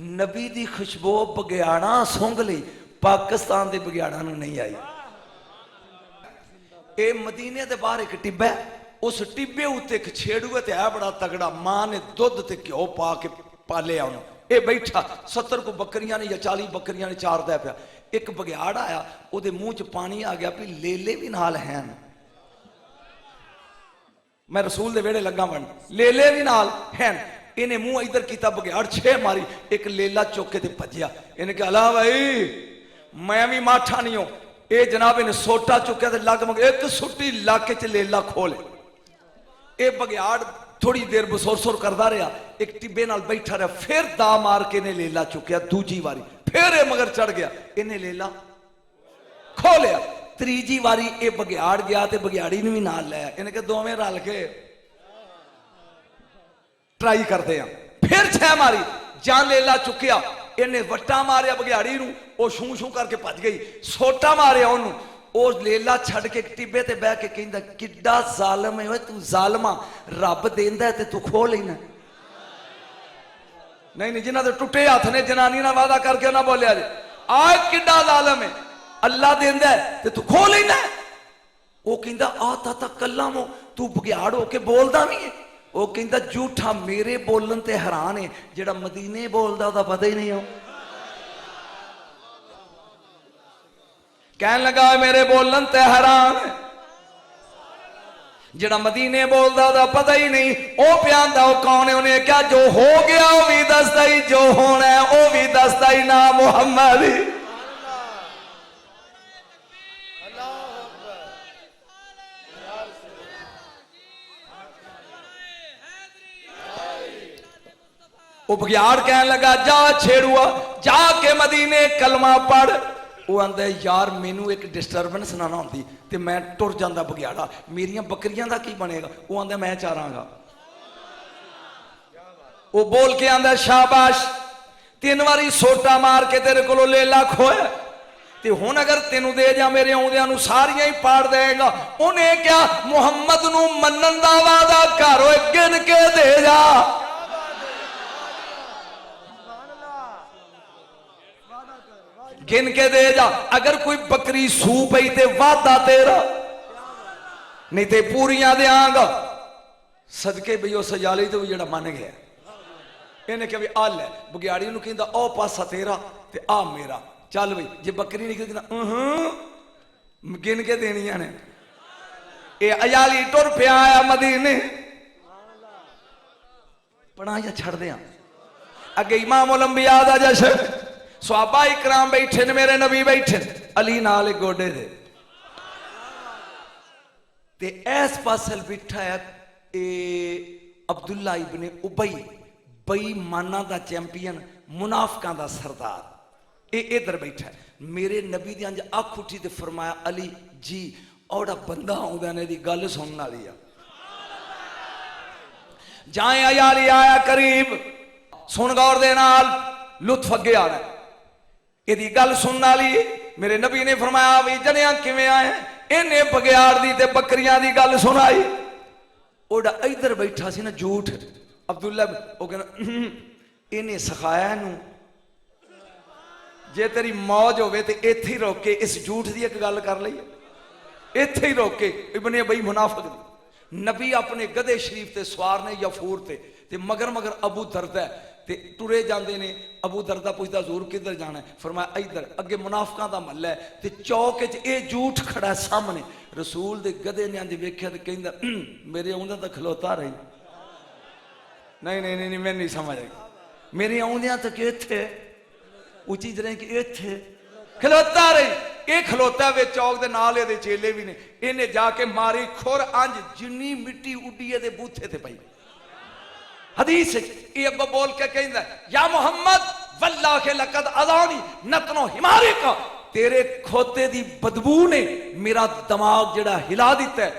नबी दी खुशबू बगियाड़ा सूंघ ली, पाकिस्तान के बगियाड़ा नहीं आई। ये मदीने के बाहर एक टिब्बा है, उस टिब्बे उत्ते एक छेड़ूआ ते है बड़ा तगड़ा, मां ने दुध ते घ्यो पा के पालिया उन्होंने। ये बैठा 70 को बकरियां ने या 40 बकरियां ने चारदा पिया। एक बगियाड़ आया, उहदे मुंह च पानी आ गया भी लेले भी नाल हैं। मैं रसूल दे वेड़े लगा बन, लेले भी नाल हैं। इन्हें मुंह इधर किया, बगियाड़ छे मारी, एक लेला चुक के भजया। इन्हें कहा ला भाई मैं भी माठा नहीं हूं। ये जनाब इन्हें सोटा चुकया तो लग मग एक सुट्टी लाके च लेला खोले। ये बगियाड़ थोड़ी देर बसोर सोर करता रहा, एक टिब्बे नाल बैठा रहा, फिर दा मार के इन्हें लेला चुकया। दूजी बारी फिर ये मगर चढ़ गया, इन्हें लेला खोलिया। तीजी बारी ये बगियाड़ गया तो बगियाड़ी ने भी नाल लाया। इन्हें कहा दोवें रल के ट्राई करते हैं। फिर छह मारी, जान लेला चुकया, इन्हें वट्टा मारिया बगियाड़ी नूं, वो शू शू करके भज गई। सोटा मारिया उन्होंने, वो लेला छड़ के टिब्बे ते बह के कहंदा किड्डा जालम है तू, जालमा रब देंदा है ते तू खो लेना। नहीं नहीं, जिन्हां दे टुटे हथ ने जनानी नाल वादा करके ना बोलिया जे आ किड्डा जालम है, अल्लाह देंदा है ते तू खो लेना। वो कहंदा आ ता कल्लामो तू बगियाड़ होके बोलदा नहीं है। वो कहंदा झूठा मेरे बोलन ते हैरान है, जेड़ा मदीने बोलदा ओदा पता ही नहीं हो। कहन लगा मेरे बोलन ते हैरान है, जेड़ा मदीने बोलदा ओदा पता ही नहीं। ओ प्यांदा ओ कौन है, उन्हें क्या जो हो गया वो भी दसदा ही, जो होना है वो भी दसदा ही ना मुहम्मद। वो बगियाड़ कहन लगा जा छेड़ुआ जाके मदीने कलमा पढ़। वो आंदा यार मैनू एक डिस्टरबेंस ना होती तो मैं टुर जाता बगियाड़ा, मेरिया बकरियां का की बनेगा। वो आंदा मैं चारांगा। वो बोल के आंदा शाबाश 3 बारी सोटा मार के तेरे को लेला खोया ते हुण अगर तेनू दे जा मेरे आउंदियां नू सारियां ही पाड़ देगा। उन्हें क्या मुहम्मद नू मनन दा वादा कर, गिन के दे जा। गिन के दे जा, अगर कोई बकरी सू पई ते वादा तेरा, नहीं ते पूरियां देंगा। सदके भी वो सजाली तो जेड़ा मन गया। इन्हें क्या भी आ लै, बगियाड़ी नूं कहंदा ओ पासा तेरा ते आ मेरा, चल बई जे बकरी निकल कहंदा गिन के देनियां ने। ये अयाली टुर पिया आया मदीने, पढ़ाइया छड़ दियां। अगे इमाम उल अंबिया दा जश्न, सहाबा इकराम बैठे ने, मेरे नबी बैठे अली नाल गोडे दे ते इस पासे बैठा है ए अब्दुल्ला इब्ने उबई, बेईमाना दा चैंपियन, मुनाफिकां दा सरदार। ये इधर बैठा है। मेरे नबी दी अंज अख उठी ते फरमाया अली जी ओड़ा बंदा आउंदा ने दी गल सुनन वाली आ, जाए अयाली आया करीब, सुन गौर दे नाल, लुत्फ अगे आ रहा। यदि गल सुनने वाली मेरे नबी ने फरमाया भी जनिया किवें आए, इन्हें बगियाड़ दी ते बकरियां दी गल सुनाई। ओड़ा इधर बैठा सी ना झूठ अब्दुल्ला, वो कहना इन्हें सिखाया नू जे तेरी मौज होवे ते इत्थे ही रोके इस झूठ दी एक गल कर लईए, इत्थे ही रोके। इब्ने बई मुनाफिक नबी अपने गधे शरीफ ते सवार ने यफूर ते मगर मगर अबू दरदा ते टुरे जाते ने। अबू दरदा पूछता हजूर किधर जाना है, फरमाया इधर। अगे मुनाफिकां दा महला है ते चौक च ये झूठ खड़ा है सामने। रसूल दे गधे ने अंज वेख्या ते कहंदा मेरे आउंदा तां खलोता रही। नहीं नहीं नहीं मैं नहीं समझ आई, मेरे आउंदियां तक इत्थे उची जरे कि इत्थे खलोता रही। ये खलोता वे चौक दे नाल इहदे चेले भी ने। इन्हें जाके मारी खुर अंज जिन्नी मिट्टी उड्डी दे बूथे ते पई। हदीस ये अगो बोल के कहंदा या मोहम्मद वल्लाहि लकद अज़ानी नतनो हिमारे का, तेरे खोते दी बदबू ने मेरा दिमाग जड़ा हिला दिता है।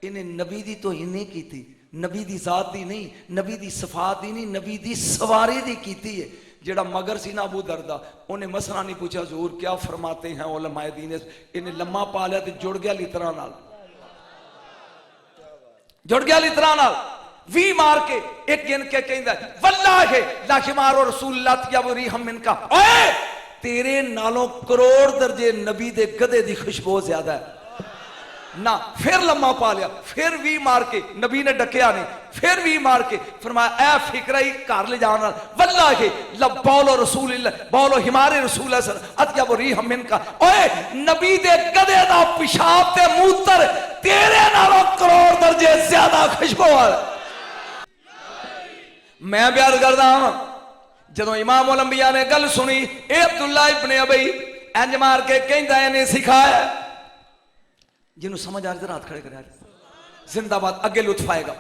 इन्हें नबी दी तो इन्हें की थी, नबी दी जात दी नहीं, नबी दी सफात दी नहीं, नबी दी सवारी दी की थी। जेड़ा मगर सी ना अबू दरदा, उन्हें मसला नहीं पूछा हजूर क्या फरमाते हैं उलमाए दीन। इन्हें लम्मा पा लिया तो जुड़ गया लितरा नाल, जुड़ गया लितरा नाल। 20 मार के एक गिन के कहंदा वल्लाहि ला हिमारो रसूलुल्लाह तयबरी हम इनका ओए तेरे नालों करोड़ दर्जे नबी दे गधे दी खुशबू ज्यादा है ना। फिर लम्मा पा लिया, फिर 20 मार के नबी ने डकिया नहीं, फिर 20 मार के फरमाया ए फिक्रा ही घर ले जाने वल्लाहि लबौलो रसूल बौलो हिमारे रसूल अतयब रिह मिनका ओए नबी दे गधे दा पेशाब ते मूत्र तेरे नालों करोड़ दर्जे ज्यादा खुशबू है। मैं बयान करदा हां जदों इमाम उल अंबिया ने गल सुनी ए अब्दुल्ला इब्ने अबई इंज मार के कहंदा इन्हें सिखाया जिन्हों समझ आ रहा हाथ खड़े कर जिंदाबाद अगे लुत्फ आएगा।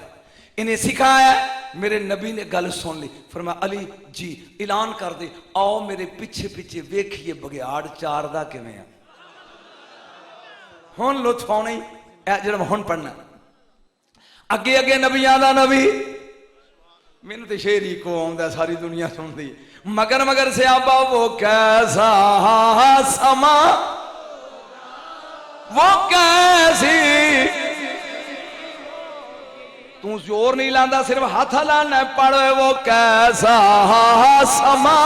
इन्हें सिखाया मेरे नबी ने गल सुन ली फरमाया अली जी ऐलान कर दे आओ मेरे पीछे पीछे वेखिए बघियाड़ चारदा किवें आ। हुण लुत्फ आउणा ही जिहड़ा हुण पढ़ना अगे अगे नबियां दा नबी मैनू तो शेर ही को आउंदा सारी दुनिया सुनदी मगर मगर सहाबा वो कैसा समा वो कैसी तू जोर नहीं लांदा सिर्फ हाथ लाना पढ़ वो कैसा समा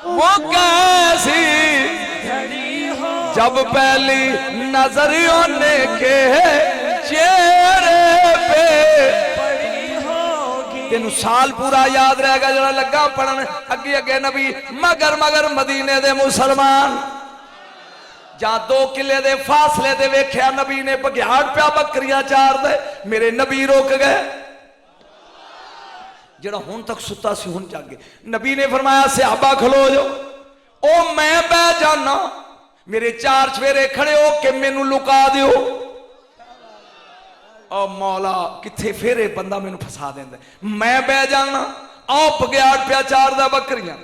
वो कैसी जब पहली नजरियों ने के चेहरे पे तेन साल पूरा याद रहेगा जरा लगा पढ़न अगे अगे नबी मगर मगर मदीने दे मुसलमान जा 2 किले दे फासले दे वेख्या नबी ने बघियाड़ पिया बकरियां चार दे मेरे नबी रोक गए जड़ा हुण तक सुता सी हुण जागे। नबी ने फरमाया सहाबा खलो जो ओ मैं बह जाना मेरे 4 चफेरे खड़े हो के मैनू लुका दियो। ओ मौला किथे फेरे बंदा मैनू फसा देंदा मैं बह जाना आओ बघियाड़ पिया चार दा बकरियां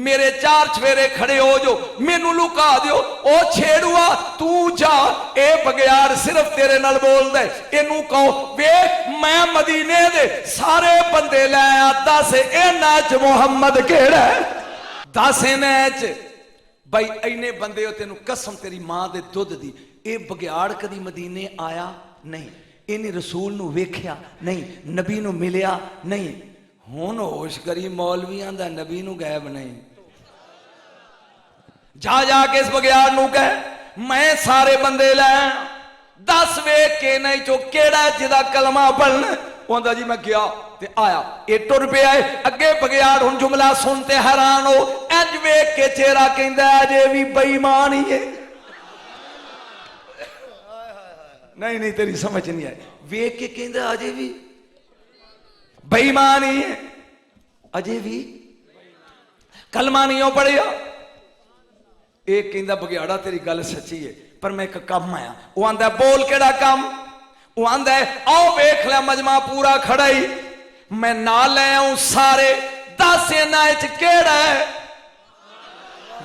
मेरे 4 चफेरे खड़े हो जो मैनू लुका दियो। ओ छेड़ुआ तू जा ए बघियाड़ सिर्फ तेरे नाल बोल दे इनू कहो वे मैं मदीने दे सारे बंदे लै आ दस इन्हां च मुहम्मद केड़ा है दस इन्हां च भाई इन्ने बंदे हो तेनू कसम तेरी मां दे दुध दी ए बघियाड़ कदी मदीने आया नहीं इन्हें रसूल नू वेख्या नहीं नबी नू मिलिया नहीं हुण होश करी मौलवियां दा नबी नू गैब नहीं जा जाके इस बघियाड़ नू कह मैं सारे बंदे लै 10 वेख के नहीं चो केड़ा जिदा कलमा पढ़ना कहंदा जी मैं गया ते आया ए टुर पे आए अगे बघियाड़ हुण जुमला सुनते हैरान हो इंज वेख के चेहरा कहंदा अजे भी बेईमान ही है नहीं नहीं तेरी समझ नहीं आई वेख के कहंदा अजे भी बेईमान ही है अजे भी कलमा नहीं पढ़िया एक कहंदा बघियाड़ा तेरी गल सच्ची है पर मैं एक काम आया वो आंदा बोल केड़ा काम वो आंदा आओ वेख लिया मजमा पूरा खड़ा ही मैं ना ले आऊं सारे 10 इन्हां च केड़ा है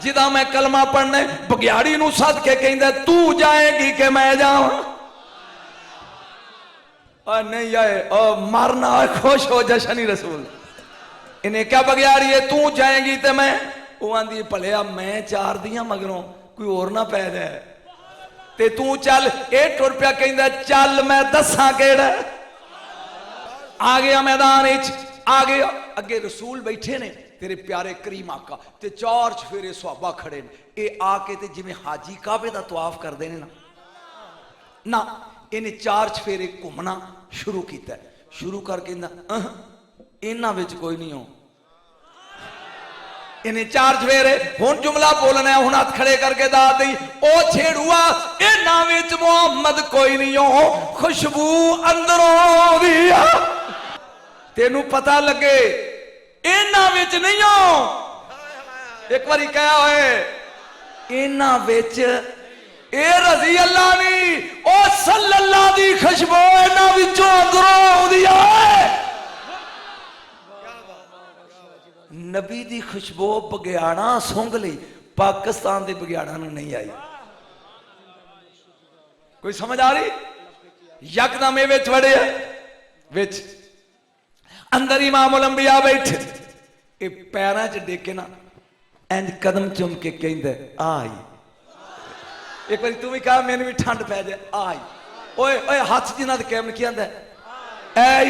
जिदा मैं कलमा पढ़ना बघियाड़ी नू सद के कहंदा तू जाएगी कि मैं जावां नहीं आए मारना खुश हो जशनी रसूल इन्हें क्या बघियाड़ी है तू जाएगी तो मैं वो आंदी भलिया मैं चार दियां मगरों कोई और ना पै जाए ते तू चल ए टुर पिया कहंदा चल मैं दसा केड़ा आ गया मैदान आ गया अगे रसूल बैठे ने तेरे प्यारे करीम आका ते 4 चफेरे सुहाबा खड़े ने ए आके ते जिवें हाजी काबे दा तवाफ करदे ने ना इन्हें 4 चफेरे घूमना शुरू किया शुरू करके इन्हां विच कोई नहीं हो इन्हें 4 चफेरे हुण जुमला बोलना हुण हाथ खड़े करके दाद दी ओ छेड़ुआ इन्हां विच मुहम्मद कोई नहीं हो खुशबू अंदरों दी आ तेनू पता लगे इन्हां विच नहीं हो एक बारी कहा होए इन्हां विच ए रजी अल्लाह नी ओ सल्लल्लाह दी खुशबू इन्हां विचों अंदरों आउंदी है नबी दी खुशबू बघियाड़ा सूंघ ली पाकिस्तान दे बघियाड़ा नूं नहीं आई कोई समझ आ रही यकदम विच वड़े विच अंदर इमाम उल अंबिया बैठे ए पैरां च डेके ना इंज कदम चुम के कहंदे आई एक बार तू भी कहा मैंने भी ठंड पै जाए आई ओए ओए हाथ जिन्हां दे कैमन की आंदा ऐ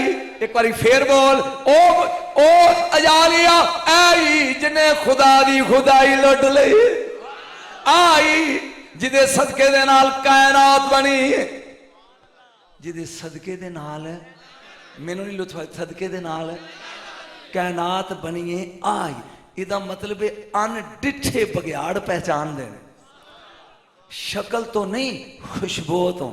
एक बारी फिर बोल ओ अजालिया ऐ जिन्हें खुदा दी खुदाई लुट लई आई जिदे सदके दे नाल कायनात बनी जिदे सदके दे नाल मैनू नहीं लुत्फा सदके दे नाल कायनात बनीए आई इदा मतलब है अनडिठे बगियाड़ पहचान देने शक्ल तो नहीं खुशबू तो